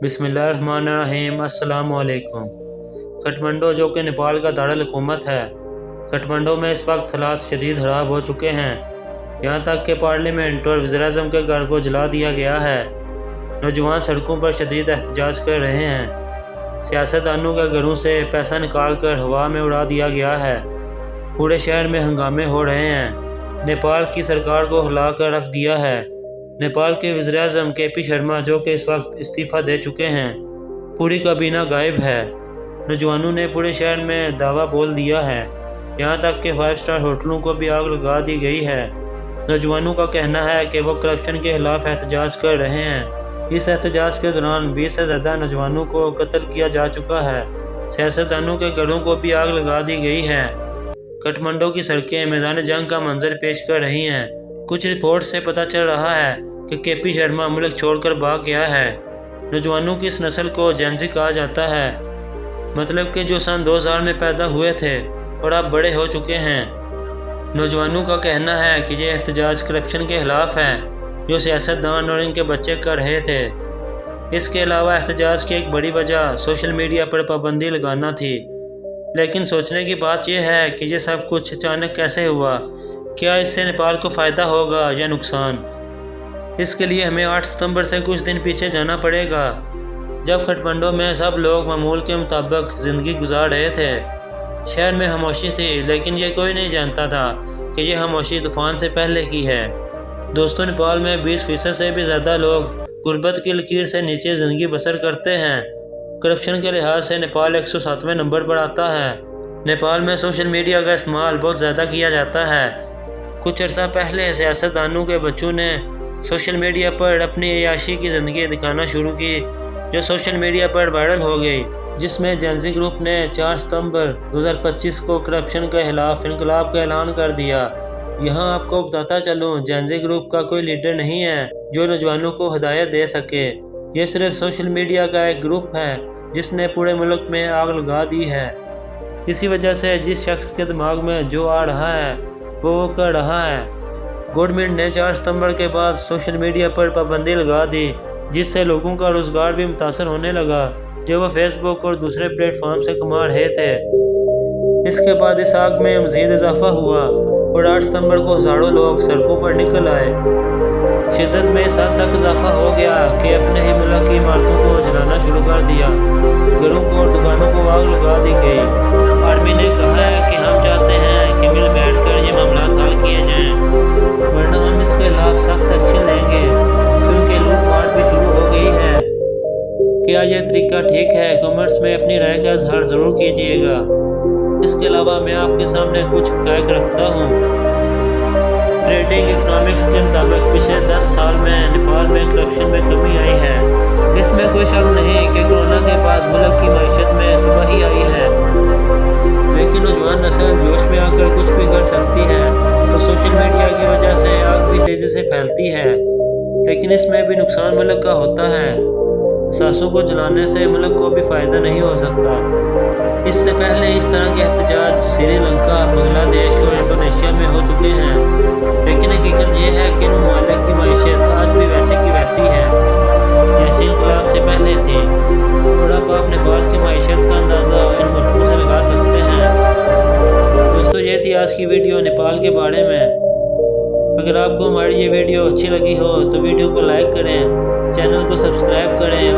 बिस्मिल्लाहिर्रहमानिर्रहीम। अस्सलाम वालेकुम। काठमांडू जो कि नेपाल का दारुल हुकूमत है, काठमांडू में इस वक्त हालात शदीद ख़राब हो चुके हैं। यहाँ तक कि पार्लियामेंट और वज़ीर-ए-आज़म के घर को जला दिया गया है। नौजवान सड़कों पर शदीद एहतजाज कर रहे हैं। सियासतदानों के घरों से पैसा निकाल कर हवा में उड़ा दिया गया है। पूरे शहर में हंगामे हो रहे हैं। नेपाल की सरकार को हिला कर रख दिया है। नेपाल के वज़ीर-ए-आज़म के.पी. शर्मा जो कि इस वक्त इस्तीफ़ा दे चुके हैं, पूरी काबीना गायब है। नौजवानों ने पूरे शहर में दावा बोल दिया है। यहाँ तक कि 5 स्टार होटलों को भी आग लगा दी गई है। नौजवानों का कहना है कि वो करप्शन के खिलाफ एहतजाज कर रहे हैं। इस एहतजाज के दौरान 20 से ज़्यादा नौजवानों को कत्ल किया जा चुका है। सियासतदानों के घरों को भी आग लगा दी गई है। काठमांडू की सड़कें मैदान जंग का मंजर पेश कर रही हैं। कुछ रिपोर्ट से पता चल रहा है कि के.पी. शर्मा मुल्क छोड़कर भाग गया है। नौजवानों की इस नस्ल को जेनज़ी कहा जाता है, मतलब कि जो सन 2000 में पैदा हुए थे और अब बड़े हो चुके हैं। नौजवानों का कहना है कि ये एहतजाज करप्शन के खिलाफ है जो सियासतदान और इनके बच्चे कर रहे थे। इसके अलावा एहतजाज की एक बड़ी वजह सोशल मीडिया पर पाबंदी लगाना थी। लेकिन सोचने की बात यह है कि ये सब कुछ अचानक कैसे हुआ। क्या इससे नेपाल को फ़ायदा होगा या नुकसान? इसके लिए हमें 8 सितंबर से कुछ दिन पीछे जाना पड़ेगा, जब काठमांडू में सब लोग मामूल के मुताबिक ज़िंदगी गुजार रहे थे। शहर में खामोशी थी, लेकिन ये कोई नहीं जानता था कि ये खामोशी तूफ़ान से पहले की है। दोस्तों, नेपाल में 20% से भी ज़्यादा लोग गुर्बत की लकीर से नीचे ज़िंदगी बसर करते हैं। करप्शन के लिहाज से नेपाल 107वें नंबर पर आता है। नेपाल में सोशल मीडिया का इस्तेमाल बहुत ज़्यादा किया जाता है। कुछ अर्सा पहले सियासतदानों के बच्चों ने सोशल मीडिया पर अपनी अय्याशी की ज़िंदगी दिखाना शुरू की, जो सोशल मीडिया पर वायरल हो गई, जिसमें जेनज़ी ग्रुप ने 4 सितंबर 2025 को करप्शन के खिलाफ इनकलाब का ऐलान कर दिया। यहाँ आपको बताता चलूँ, जेनज़ी ग्रुप का कोई लीडर नहीं है जो नौजवानों को हिदायत दे सके। ये सिर्फ सोशल मीडिया का एक ग्रुप है जिसने पूरे मुल्क में आग लगा दी है। इसी वजह से जिस शख्स के दिमाग में जो आ रहा है वो कर रहा है। गवर्नमेंट ने 4 सितंबर के बाद सोशल मीडिया पर पाबंदी लगा दी, जिससे लोगों का रोज़गार भी मुतासर होने लगा, जो वो फेसबुक और दूसरे प्लेटफॉर्म से कमा रहे थे। इसके बाद इस आग में मज़ीद इजाफा हुआ और 8 सितंबर को हज़ारों लोग सड़कों पर निकल आए। शिद्दत में इस हद तक इजाफा हो गया कि अपने ही मुल्क की इमारतों को जलाना शुरू कर दिया। घरों को और दुकानों को आग लगा दी गई। आर्मी ने कहा है कि हम चाहते हैं कि मिल बैठ कर ये मामला हल किए जाएँ, वरना हम इसके खिलाफ सख्त एक्शन लेंगे, क्योंकि लूटमार भी शुरू हो गई है। क्या यह तरीका ठीक है? कमेंट्स में अपनी राय का इजहार ज़रूर कीजिएगा। इसके अलावा मैं आपके सामने कुछ हक़ाइक़ रखता हूँ। ट्रेडिंग इकोनॉमिक्स के मुताबिक पिछले 10 साल में नेपाल में करप्शन में कमी आई है। इसमें कोई शक नहीं कि कोरोना के बाद मुल्क की मईशत में तबाही आई है, लेकिन नौजवान नस्ल जोश में आकर कुछ भी कर सकती है तो सोशल मीडिया की वजह से आग भी तेज़ी से फैलती है। लेकिन इसमें भी नुकसान मुल्क का होता है। सासों को जलाने से मुल्क को भी फ़ायदा नहीं हो सकता। इससे पहले इस तरह के एहतजाज श्रीलंका, बांग्लादेश और इंडोनेशिया में हो चुके हैं। लेकिन हकीकत यह है कि ममालिक की मईशत आज भी वैसी की वैसी है जैसी इनकलाब से पहले थी। और अब आप नेपाल की मईशत का अंदाज़ा इन मुल्कों से लगा सकते हैं। दोस्तों, ये थी आज की वीडियो नेपाल के बारे में। अगर आपको हमारी ये वीडियो अच्छी लगी हो तो वीडियो को लाइक करें, चैनल को सब्सक्राइब करें